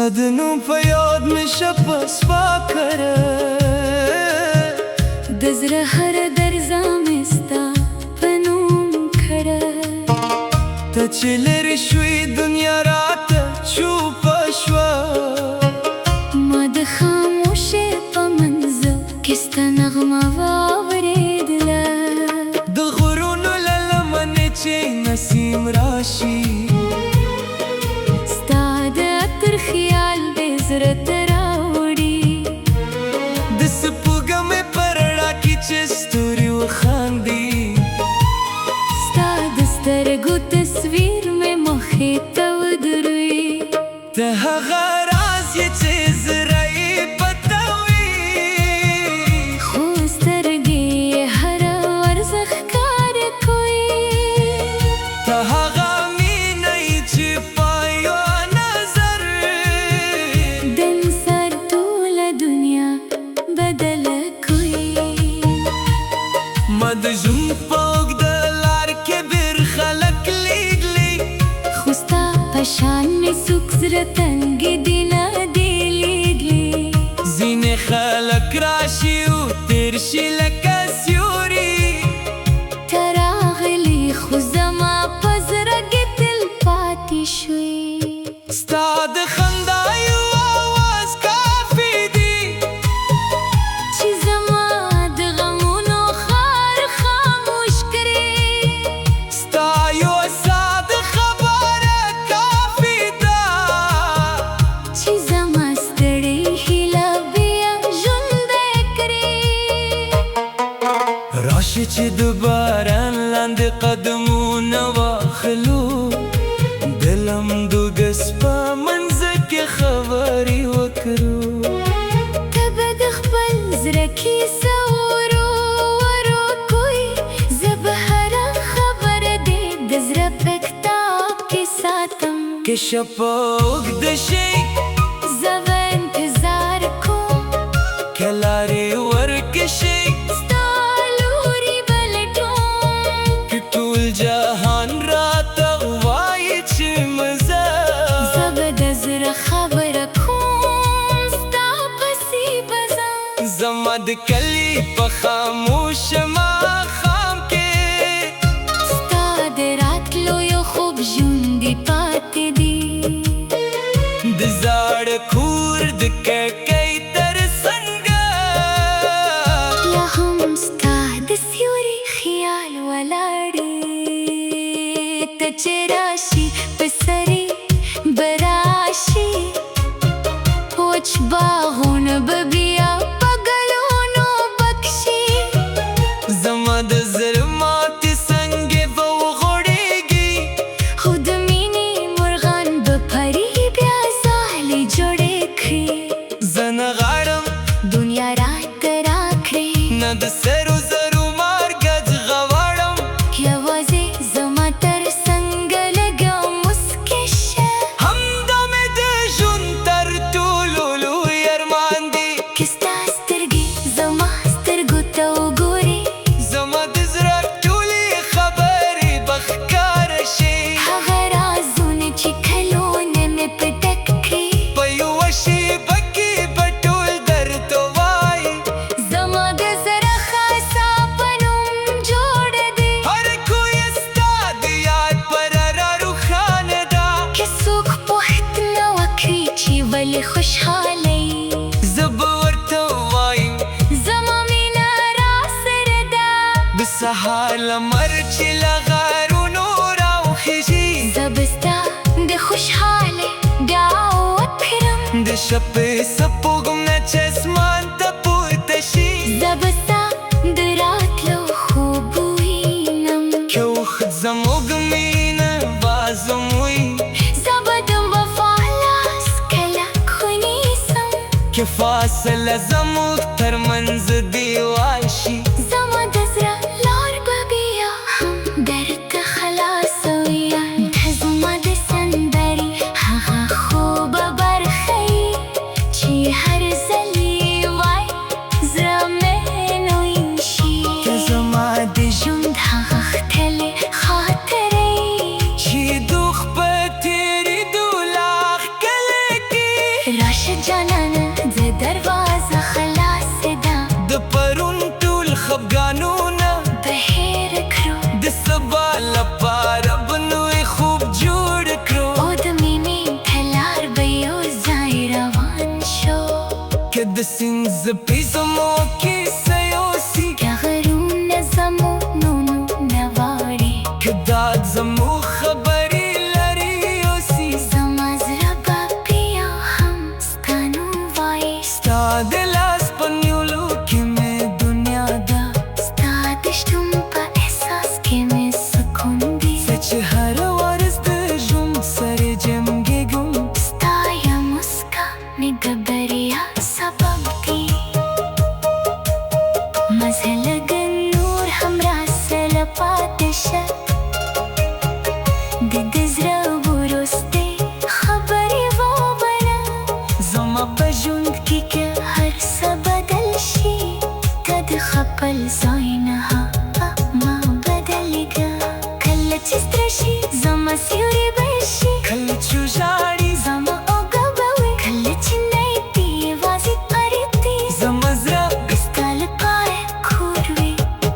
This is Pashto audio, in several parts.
ستادنو په یاد مې شپه سپا کړه د زړه هر درزا مې ستا په نوم کړه ته چې لرې شوې دنیا راته چوپه شوه ما د خاموشۍ په منځ کې ستا نغمه واورېدله د غرونو له لمنې چې نسیم راشي خیال دې زړه ته راوړي د سپوږمۍ په رڼا کې چې ستوري وخاندي ستا د سترګو تصویر مې مخې ته ودروي ته هغه راز یې چې زړه یې پته وي خو سترګې یې هر ورځ ښکار کوي ته هغه مینه یې چې د ژوند په اوږده لار کې ډېر خلک لیدلي خو ستا په شان مې څوک زړه تنګې دي نه دي لیدلي ځینې خلک راشي او تېر شي لکه سیوري ته راغلې خو زما په زړه کې تل پاتې شوې ستا د خندا یو اواز کافي دی چې زما د غمونو راشي چې د باران لاندې قدمونه واخلو د لمدو ګس په منځ کې خبرې وکړو ته به د خپل زړه کیسه ورو ورو کوې زه به هره خبره دې د زړه په کتاب کې ساتم که شپه اوږده شي زه به انتظار کوم که لارې ورکشي جهان راته وایي چې مزه زه به د زړه خبره کوم ستا پسې به ځم زما د کلي په خاموشه ماښام کې ستا د راتلو یو خوب ژوندی پاتې دی د زاړه کور د کړکۍ تر څنګه لا هم ستا د سیوري خیال ولاړ ته چې راشي په سرې به راشي وچ باغونه به بیا په ګلونو بکشي زما د زړه ماتې څنګې به وغوړېږي خو د مینې مرغان به پري بیا ځالې جوړې کړي زه نه غواړم دنیا راته راکړې نه د سرو زرو مارګج غواړم یوازې زما تر څنګه لږه مسکې شه همدا مې د ژوند تر ټولو لوی ارمان دی که ستا سترګې زما سترګو ته وګورې زما د زړه ټولې خبرې به ښکاره شي هغه رازونه چې کلونه مې په ډک کړي په یوه شېبه کې به ټول درته وایي زما د زړه خاصه په نوم جوړه دی هر کوی ستا د یاد پر را روښانه ده که څوک پوښتنه وکړي چې ولې خوشحاله یې زه به ورته ووایم زما مینه راسره ده د سهار لمر چې له غارونو راوخیږي زه به ستا د خوشحالۍ دعوت کړم د شپې سپوږمۍ چې اسمان ته پورته شي زه به ستا د راتلو خوب وینم که وخت زموږ مینه بازم وي زه به د وفا لاس کلک ونیسم که فاصله زموږ ترمنځ دیوال شي زما د زړه لار به بیا هم درته خلاصه وي ته زما د سندرې هغه خوبه برخه یې چې هر ځل یې وایي زړه مې نوی شي ته زما د ژوند هغه ښکلې خاطرې چې دوخ په تېرېدو لا ښکلی کې د سینز پیزمو کې سیوسی که غرونه زمو نونو نواری که داد زمو خبری لري اوسی زما زړه به بیا هم ستا نوم وایي ستا د لاس په نیولو کې مې دنیا ده ستا د شتون په احساس کې مې سکون دی زه چې هره ورځ د ژوند سره جنګېږم ستا یا مسکا مې د بریا سبب دی مزه لږ نور هم راسره پاتې شه د زړه وروستۍ خبرې ووایه زما په ژوند کې که هر څه بدل شي ته د خپل ځای نه ما بدلېږه کله چې ستړی شي زما سیوری به شي کله چې ژاړي زما اوږه به وي کله چې نه یې یوازې پرېږدي زما زړه ستا لپاره کور وي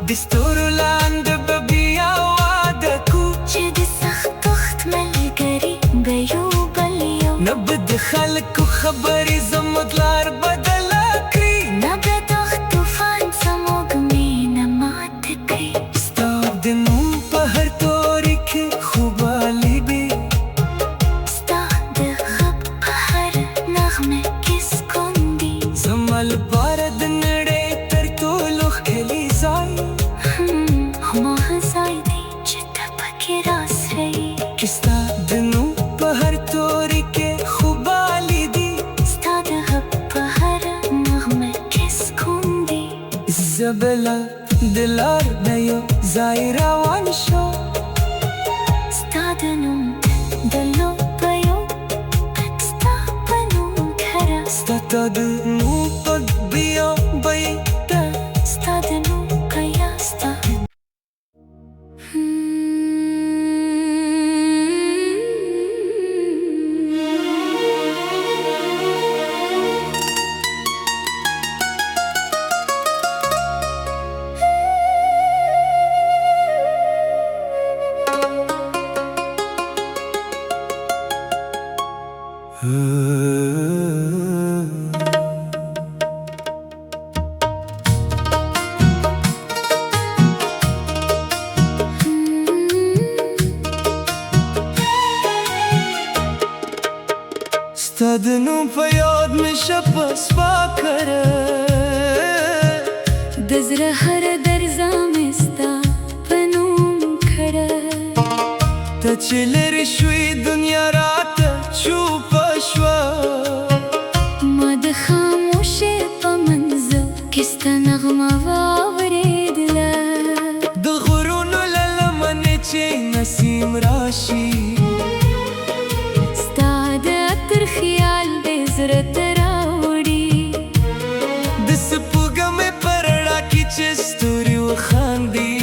د ستورو لاندې به بیا واده کو چې د سخت وخت ملګري به یو بل یو نه به د خلکو خبرې زموږ لار بدله کړي نه به دغه طوفان زموږ مینه ماته کړي ستا د نوم په هر توري کې خوبالي وي ستا د غږ په هر نغمه کې سکون دی زما لپاره د نړۍ تر ټولو ښکلی ځای هماغه ځای دی چې ته پکې راسره یې کې ستا د نوم په هر توري کې خوبالي دي ستا د غږ په هر نغمه کې سکون دی زه بله د لار نه یو ځای روان شو ستا د نوم د لو په یو غږ ستا په نوم کره ستا ته د نوم غږ بیا به ده ستا د نوم قیا ستا ستا د نوم په یاد مې شپه سپا کړه د زړه هر درزا مې ستا په نوم کړه ته چې لرې شوې دنیا راته چوپه شوه ما د خاموشۍ په منځ کې ستا نغمه واورېدله د غرونو له لمنې چې نسیم راشي ستا د عطر خیال دې زړه ته راوړي د سپوږمۍ په رڼا کې چې ستوري وخاندي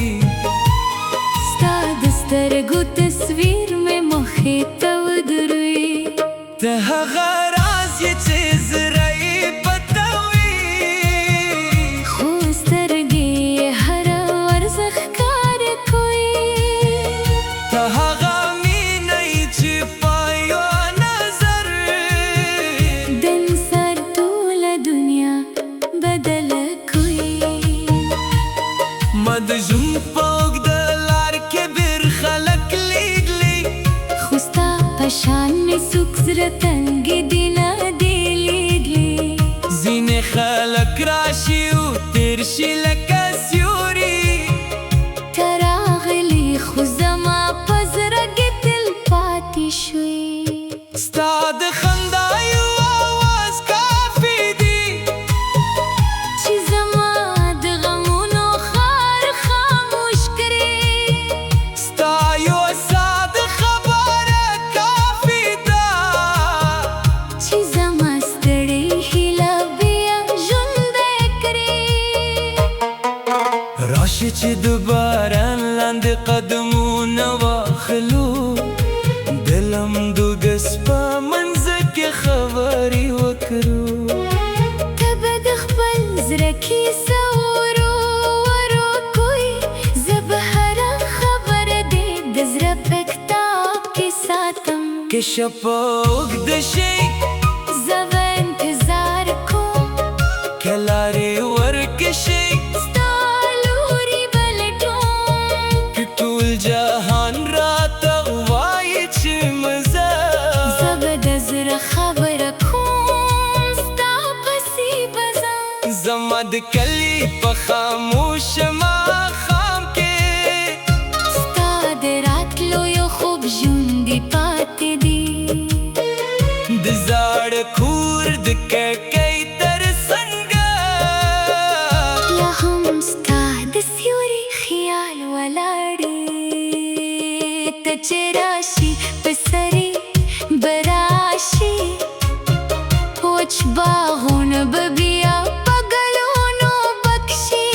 ستا د سترګو تصویر مې مخې ته ودروي ته هغه راز یې چې زړه یې پټوي خو سترګې یې هره ورځ ښکاره کوي ته هغه مینه یې چې په یو نظر د انسان ټوله دنیا بدله کوي ما د ژوند په اوږده لار کې ډېر خلک لیدلي خو ستا په شان مې څوک زړه تنګې دي نه دي لیدلي ځینې خلک راشي او تېر شي لکه سیوري ته راغلې خو زما په زړه کې تل پاتې شوې ستا د خندا یو آواز کافي دی چې زما د غمونو خار خاموش کړې ستا یو ساده خبره کافي ده چې زما ستړې هیله بیا ژوندی کړې راشي چې د باران لاندې قدمونه واخلو د لمدو ګس په منځ کې خبرې وکړو ته به د خپل زړه کیسه ورو ورو کوي زه به هره خبره دې د زړه په کتاب کې ساتم که شپه اوږده شي زه به انتظار کوم वलाडी तचराशी पसरी बराशी वच बागुन बबिया पगलोनो बख्शी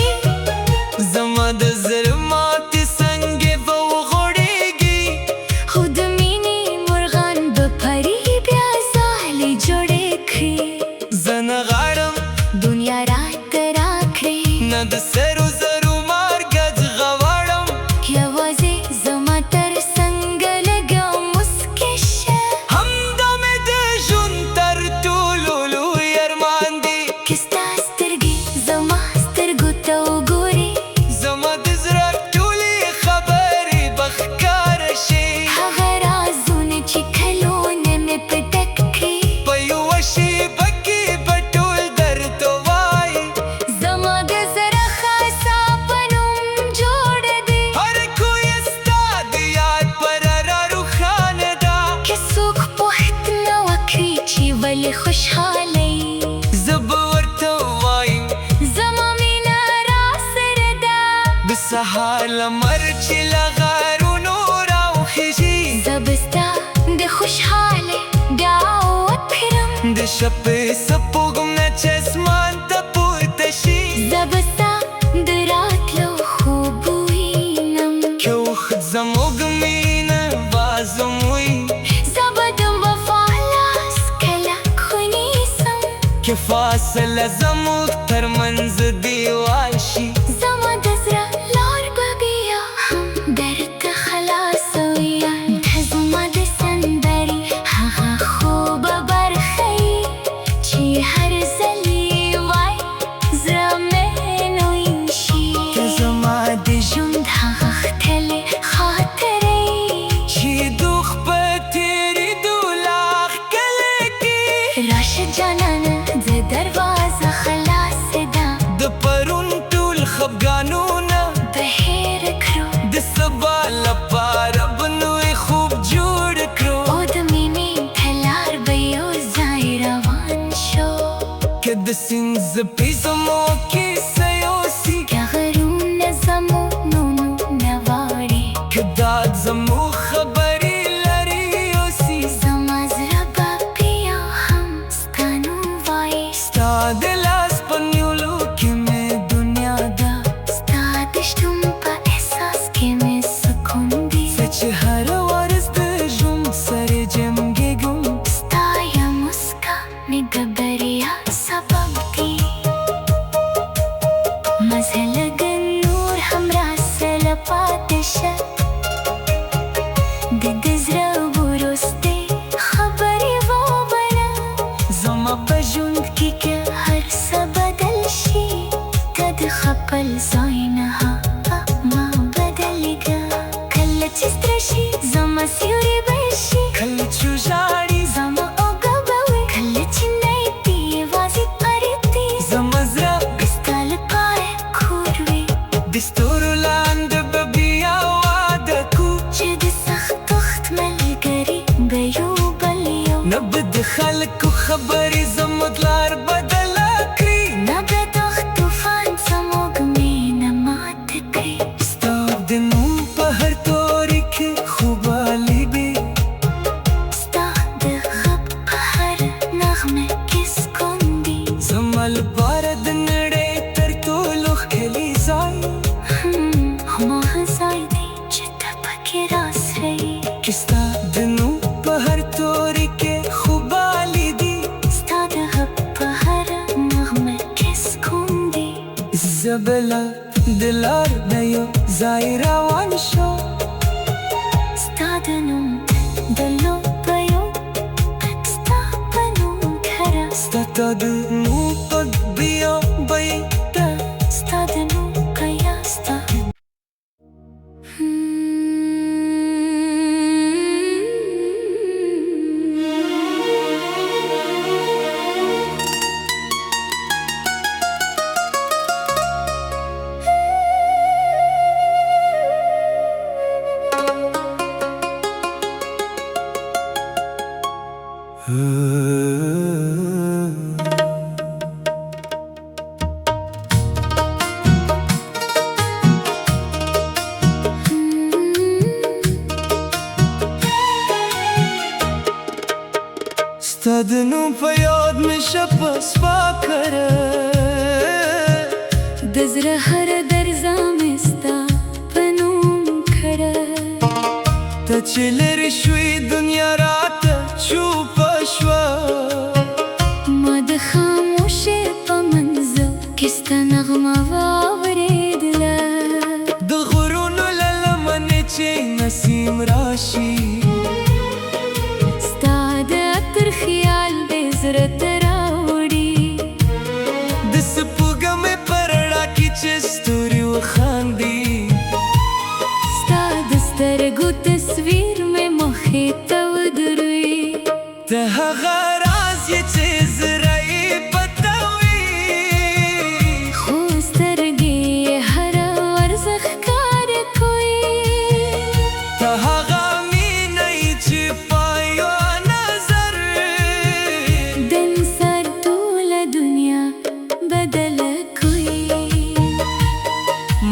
زما د زړه ماتې څنګه به وغوړېږي خود مینې مرغان به پري بیا ځالې جوړې کړي زه نه غواړم دنیا راته راکړې نه د سرو زرو مارګج غواړم یوازې زما تر څنګ لږه مسکې شه همدا مې د ژوند تر ټولو لوی ارمان دی که ستا سترګې زما سترګو ته وګورې زما د زړه ټولې خبرې به ښکاره شي هغه رازونه چې کلونه مې په ډک کړي په یوه شېبه کې به ټول درته وایي زما د زړه خاصه په نوم جوړه دی هر کوی ستا د یاد پر را روښانه ده که څوک پوښتنه وکړي چې ولې خوشحاله یې زه به ورته ووایم زما مینه راسره ده د سهار لمر چې له غارونو راوخیږي زه به ستا د خوشحالۍ دعوت کړم د شپې سپوږمۍ چې اسمان ته پورته شي زه به ستا د راتلو خوب وینم که وخت زموږ مینه بازم وي زه به د وفا لاس کلک ونیسم که فاصله زموږ ترمنځ دیوال شي زما د زړه لار به بیا هم درته خلاصویه د زما د سندرې هغه خوبه برخه یې چې هر ځل یې وایي زړه مې نوی شي ته زما د ژوند هغه ښکلې خاطرې چې دوخ په تېرېدو لا ښکلی کې راشه جانانه د دروازه خلاصه ده د پرون ټول خفګانونه به هېر کړو د سبا لپاره به نوی خوب جوړ کړو او د مینې په لار به یو ځای روان شو که د سیند زپې زمو کیسه یوسي که غرونه زموږ نومونه واړي که داد زمو خبرې لرې یوسي زما زړه به بیا هم ستا نوم وایي ستا د لاس په نیولو کې مې دنیا ده ستا د شتون په احساس کې مې سکون دی زه چې هره ورځ د ژوند سره جنګېږم ستا یم مسکا مې د بریا سبب دی مزه لږ نور هم راسره پاتې شه د ده زړه وروستۍ خبرې ووایه زما په ژوند کې که هر څه بدل شي ته د خپل ځای نه ما بدلېږه کله چې ستړی شي زما سیوری به شي کله چې ژاړي زما اوږه به وي کله چې نیتي یوازې پرېږدي زما زړه ستا لپاره کور وي د ستورو لاندې به بیا واده کو چې د سخت وخت ملګري به یو بل یو نه به د خلکو خبرې زموږ لار بدله کړي نه به دغه طوفان زموږ مینه ماته کړي ستا د نوم په هر توري کې خوبالي وي ستا د غږ په هر نغمه کې سکون دی زما لپاره د نړۍ تر ټولو ښکلی ځای هماغه ځای دی چې ته پکې راسره یې که ستا د نوم په هر توري کې خوبالي دي ستا د غږ په هر نغمه کې سکون دی زه به له د لار نه یو ځای روان شم ستا د نوم د لوبه یو ستا په نوم کره ستا د نوم په بیا بی ده ستا د نوم کیا ستا د نوم په یاد مې شپه سپا کړه د زړه هر درزا مې ستا په نوم کړه ته چې لرې شوې دنیا راته چوپه شوه ما د خاموشۍ په منځ کې ستا نغمه واورېدله د غرونو له لمنې چې نسیم راشي ستا د عطر خیال دې زړه ته راوړي د سپوږمۍ په رڼا کې چې ستوري وخاندي ستا د سترګو تصویر مې مخې ته ودروي ته هغه راز یې چې زړه یې پټوي خو سترګې یې هر ورځ ښکار کوي ته هغه مینه یې چې په یو نظر د انسان ټوله دنیا بدله کوي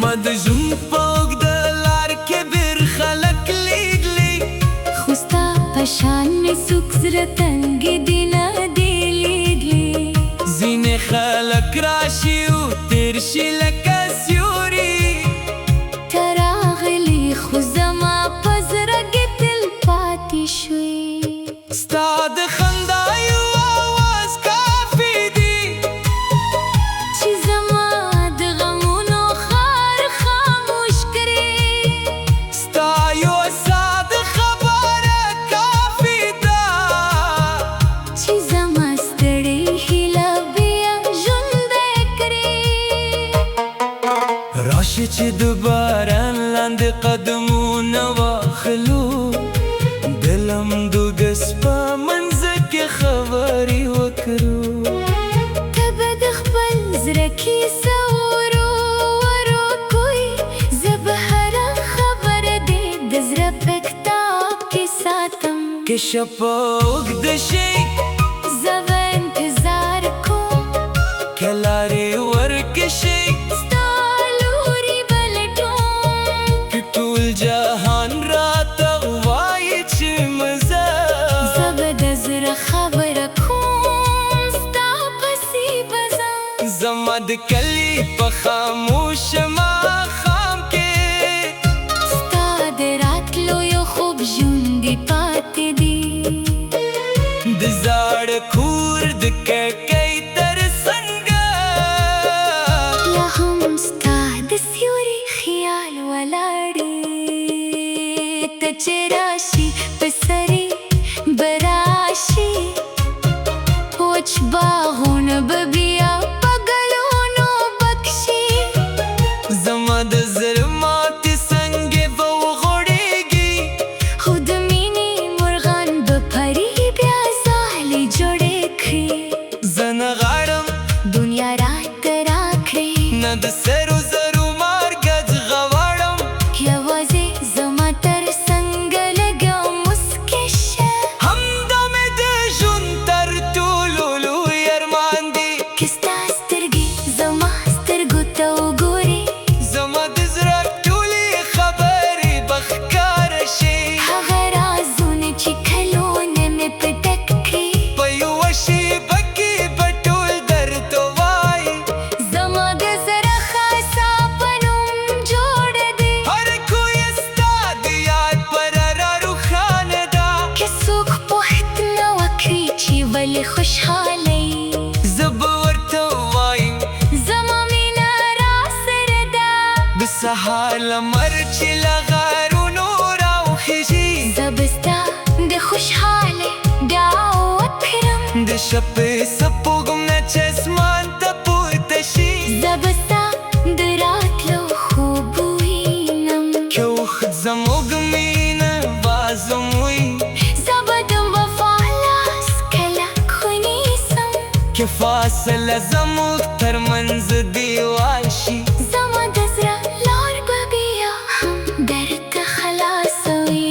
ما د ژوند په اوږده لار کې ډېر خلک لیدلي خو ستا په شان مې څوک زړه تنګې دي نه دي لیدلي ځینې خلک راشي او تېر شي لکه سیوري ته راغلې خو زما په زړه کې تل پاتې شوې ستا د خندا یو آواز کافي دی چې زما د غمونو ښار خاموش کړې ستا یو ساده خبره کافي ده چې زما ستړې هیله بیا ژوندی کړې راشي چې د باران لاندې قدمونه واخلو د لمدوګس په منځ کې خبرې وکړو ته به د خپل زړه کیسه ورو ورو کوې زه به هره خبره دې د زړه په کتاب کې ساتم که شپه اوږده شي زه به انتظار کوم که لارې ورکه شي ستا لوري به لټوم که ټول جهان راته وایي چې مزه زه به د زړه خبره کوم ستا پسې به ځم زما د کلي په خاموشه ماښام کې ستا د راتلو یو خوب ژوندی پاتې دی د زاړه کور د کړکۍ تر څنګه لا هم ستا د سیوري خیال ولاړې ته چې راشي په سرې به راشي وچ باغونه به بیا په ګلونو بکشي زما د زړه ماتې څنګې به وغوړېږي خو د مینې مرغان به پري بیا ځالې جوړې کړي زه نه غواړم دنیا راته راکړې نه د سرو زرو مارګج غواړم یوازې زما تر څنګه لږه مسکې شه همدا مې د ژوند تر ټولو لوی ارمان دی که ستا سترګې زما سترګو ته وګورې زما د زړه ټولې خبرې به ښکاره شي هغه رازونه چې کلونه مې په ډک کړي په یوه شېبه کې به ټول درته وایي زما د زړه خاصه په نوم جوړه دی هر کوی ستا د یاد پر را روښانه ده که څوک پوښتنه وکړي چې ولې خوشحاله یې زه به ورته ووایم زما مینه راسره ده د سهار لمر چې له غارونو راوخیږي زه به ستا د خوشحالۍ دعوت کړم د شپې سپوږمۍ چې اسمان ته پورته شي زه به ستا د راتلو خوب وینم که وخت زموږ مینه بازم وي زه به د وفا لاس کلک ونیسم که فاصله زموږ ترمنځ دیوال شي زما د زړه لار به بیا هم درته خلاصوي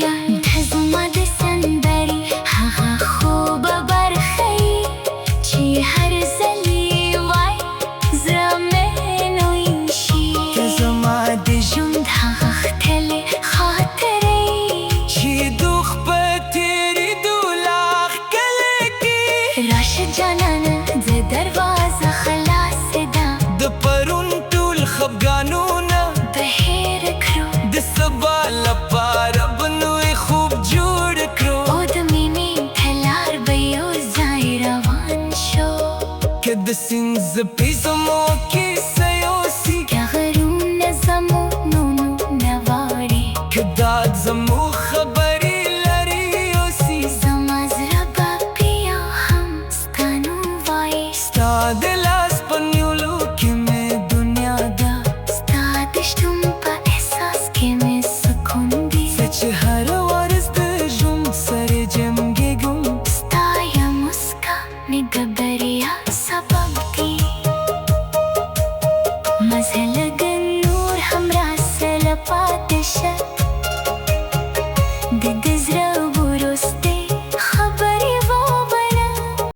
د زما د سندرې هغه خوبه برخه یې چې هر ځل یې وایي زړه مې نوی شي ته زما د ژوند هغه ښکلې خاطرې چې دوخ په تېرېدو لا ښکلی کې سینځ پیسمو کې